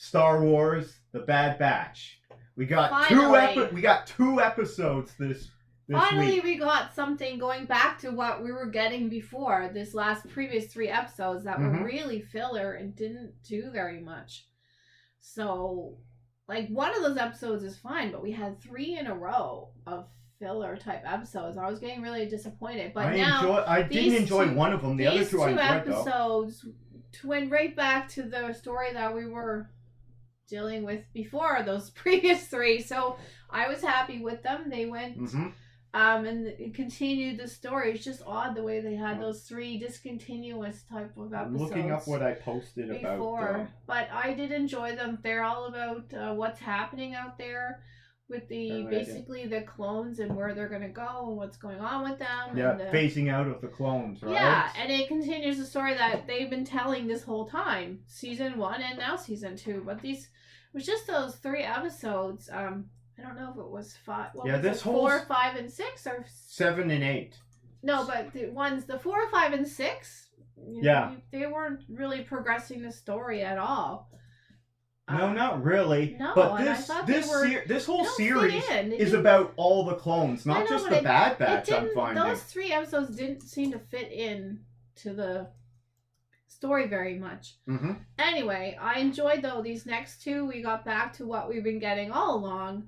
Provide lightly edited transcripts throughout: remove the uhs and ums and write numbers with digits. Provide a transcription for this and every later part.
Star Wars: The Bad Batch. We got Finally. 2 episodes this Finally, week. we got something going back to what we were getting before this previous 3 episodes that were really filler and didn't do very much. So, like, one of those episodes is fine, but we had 3 in a row of filler type episodes. I was getting really disappointed. But I didn't enjoy one of them. The other 2 I enjoyed, though. These 2 episodes went right back to the story that we were dealing with before those previous 3. So I was happy with them. They went and it continued the story. It's just odd the way they had those 3 discontinuous type of episodes. I'm looking up what I posted before, but I did enjoy them. They're all about what's happening out there with basically the clones and where they're going to go and what's going on with them. Yeah, and phasing out of the clones, right? Yeah, and it continues the story that they've been telling this whole time. Season 1 and now Season 2. But it was just those 3 episodes. I don't know if it was 5. This 4, 5, and 6 or 7 and 8. No, but the 4, 5, and 6. They weren't really progressing the story at all. No, not really. No, but this whole series is about all the clones, not just the Bad Batch. I'm finding those 3 episodes didn't seem to fit in to the story very much. Anyway, I enjoyed though these next 2. We got back to what we've been getting all along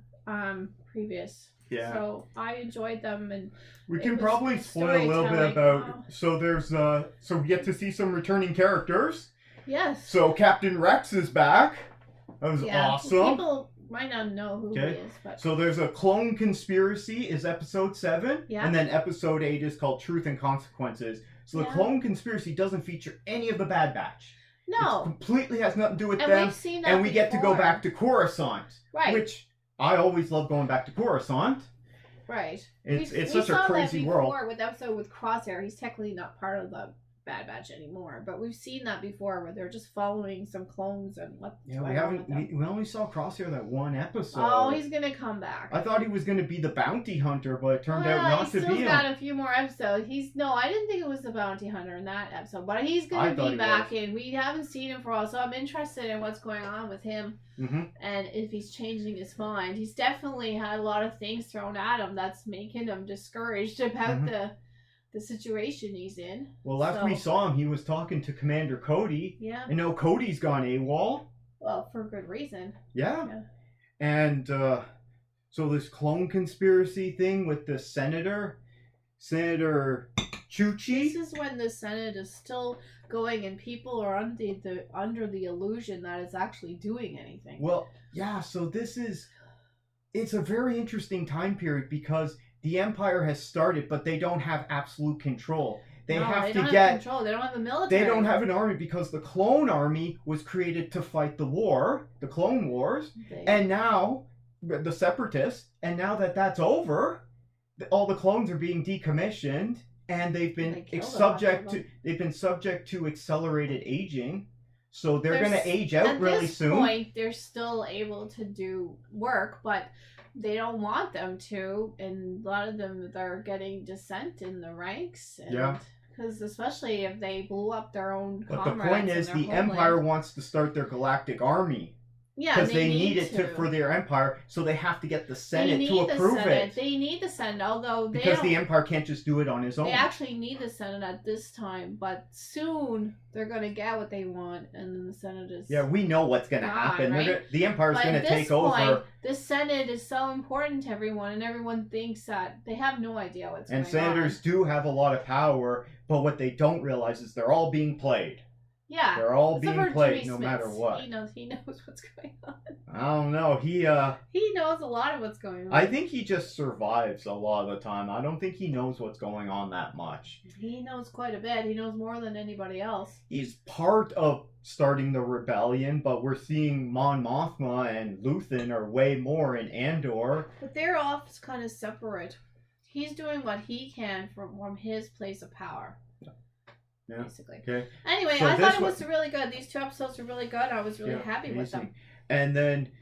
previous. Yeah. So I enjoyed them, and we can probably spoil a little bit about. So there's so we get to see some returning characters. Yes. So Captain Rex is back. That was awesome. People might not know who he is, but so there's a Clone Conspiracy is episode 7, and then episode 8 is called Truth and Consequences. So the Clone Conspiracy doesn't feature any of the Bad Batch. No. It completely has nothing to do with and them. We've seen that and we get to go back to Coruscant. Right. Which I always love going back to Coruscant. Right. It's such a crazy world. With the episode with Crosshair, he's technically not part of the Bad Batch anymore, but we've seen that before where they're just following some clones and what. Yeah, we haven't. We only saw Crosshair that one episode. Oh, he's gonna come back. I thought he was gonna be the bounty hunter, but it turned out not to be. He's still got a few more episodes. I didn't think it was the bounty hunter in that episode, but he's gonna be back in. We haven't seen him for a while, so I'm interested in what's going on with him and if he's changing his mind. He's definitely had a lot of things thrown at him that's making him discouraged about the situation he's in. Well, last we saw him, he was talking to Commander Cody. Yeah. And now Cody's gone AWOL. Well, for good reason. Yeah. And so this clone conspiracy thing with the Senator Chuchi. This is when the Senate is still going and people are under the illusion that it's actually doing anything. Well, yeah, so it's a very interesting time period because the Empire has started, but they don't have absolute control. They don't have control. They don't have the military. They don't have an army because the Clone Army was created to fight the war, the Clone Wars, and now the Separatists. And now that that's over, all the clones are being decommissioned, and they've been subject to accelerated aging. So they're going to age out really soon. At this point, they're still able to do work, but they don't want them to, and a lot of them are getting dissent in the ranks. Because especially if they blew up their own comrades. But the point is, the Empire wants to start their galactic army. Yeah, because they need it for their empire, so they have to get the Senate to approve it. They need the Senate, although because the Empire can't just do it on its own. They actually need the Senate at this time, but soon they're going to get what they want, and then the Senate is. Yeah, we know what's going to happen. Right? The Empire's going to take over. The Senate is so important to everyone, and everyone thinks that they have no idea what's going on. And senators do have a lot of power, but what they don't realize is they're all being played. Yeah, they're all being played no matter what. He knows what's going on. I don't know. He knows a lot of what's going on. I think he just survives a lot of the time. I don't think he knows what's going on that much. He knows quite a bit. He knows more than anybody else. He's part of starting the rebellion, but we're seeing Mon Mothma and Luthen are way more in Andor. But they're all kind of separate. He's doing what he can from his place of power. Yeah. Basically. Okay. Anyway, so I thought it was really good. These 2 episodes were really good. I was really happy with them. And then,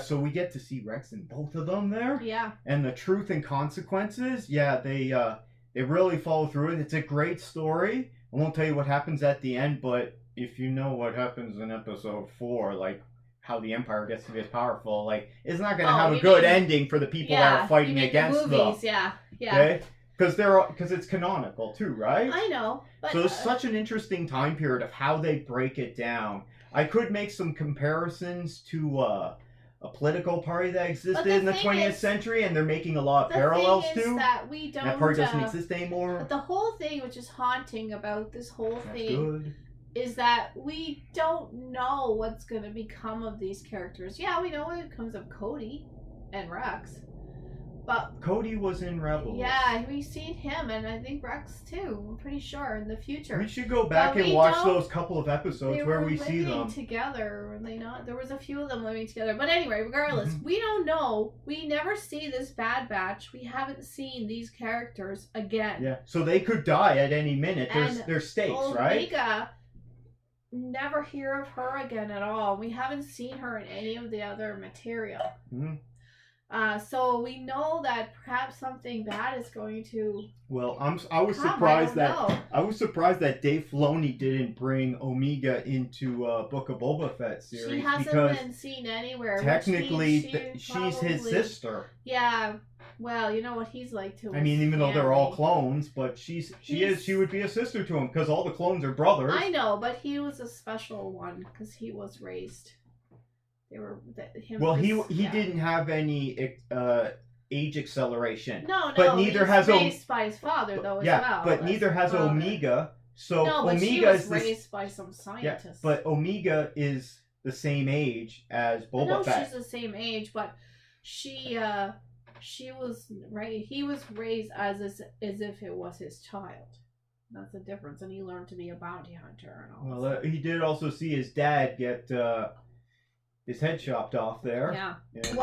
so we get to see Rex in both of them there. Yeah. And the Truth and Consequences, they really follow through it. It's a great story. I won't tell you what happens at the end, but if you know what happens in episode 4, like how the Empire gets to be as powerful. Like, it's not going to have a good ending for the people that are fighting against them. Movies, yeah. Okay? Because it's canonical too, right? I know. But, so it's such an interesting time period of how they break it down. I could make some comparisons to a political party that existed in the 20th century, and they're making a lot of parallels to. That we don't. That party doesn't exist anymore. But the whole thing, which is haunting about this whole thing, is that we don't know what's going to become of these characters. Yeah, we know what becomes of Cody and Rex. But Cody was in Rebels. Yeah, we've seen him, and I think Rex too. I'm pretty sure in the future. We should go back and watch those couple of episodes where we see them together. Were they not? There was a few of them living together. But anyway, regardless, we don't know. We never see this Bad Batch. We haven't seen these characters again. Yeah, so they could die at any minute. There's stakes, right? Omega, never hear of her again at all. We haven't seen her in any of the other material. So we know that perhaps something bad is going to. Well, I was surprised that Dave Filoni didn't bring Omega into Book of Boba Fett series. She hasn't been seen anywhere. Technically, she's his sister. Yeah. Well, you know what he's like to. I mean, even though they're all clones, but she would be a sister to him because all the clones are brothers. I know, but he was a special one because he was raised. They were he didn't have any age acceleration. No, but neither has raised by his father though. But neither has Omega. So but Omega she was raised by some scientist. Yeah, but Omega is the same age as Boba Fett. She's the same age, but she was right. He was raised as if it was his child. That's the difference, and he learned to be a bounty hunter and all. Well, he did also see his dad get. His head chopped off there. Yeah. And,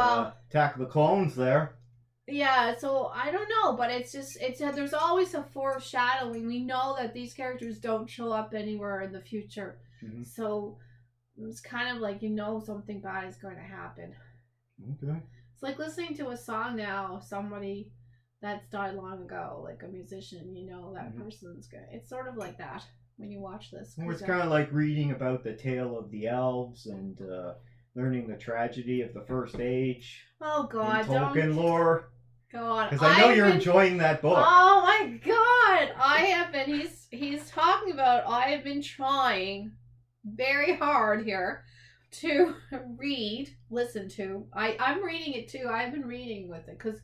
Attack of the Clones there. Yeah, so I don't know, but there's always a foreshadowing. We know that these characters don't show up anywhere in the future. Mm-hmm. So it's kind of like something bad is going to happen. Okay. It's like listening to a song now, somebody that's died long ago, like a musician, that person's good. It's sort of like that when you watch this. Well, it's kind of like reading about the tale of the elves and learning the tragedy of the First Age. Oh God! Tolkien lore. Go on. Because I know you're enjoying that book. Oh my God! I have been. He's talking about. I have been trying very hard here to listen to. I'm reading it too. I've been reading with it because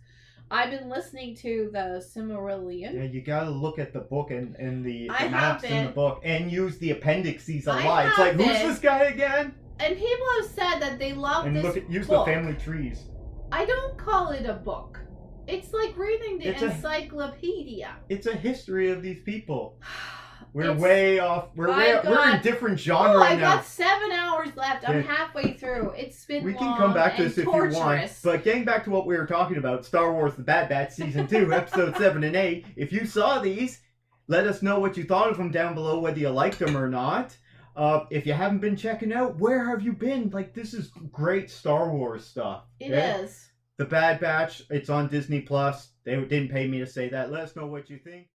I've been listening to the Silmarillion. Yeah, you gotta look at the book and the maps in the book and use the appendices a lot. It's like, who's this guy again? And people have said that they love this book. Use the family trees. I don't call it a book. It's like reading the encyclopedia. It's a history of these people. We're way off. We're in different genre now. I got 7 hours left. I'm halfway through. It's been We can come back to this if you want. But getting back to what we were talking about, Star Wars The Bad Batch Season 2, Episode 7 and 8. If you saw these, let us know what you thought of them down below, whether you liked them or not. If you haven't been checking out, where have you been? Like, this is great Star Wars stuff. It is. The Bad Batch, it's on Disney Plus. They didn't pay me to say that. Let us know what you think.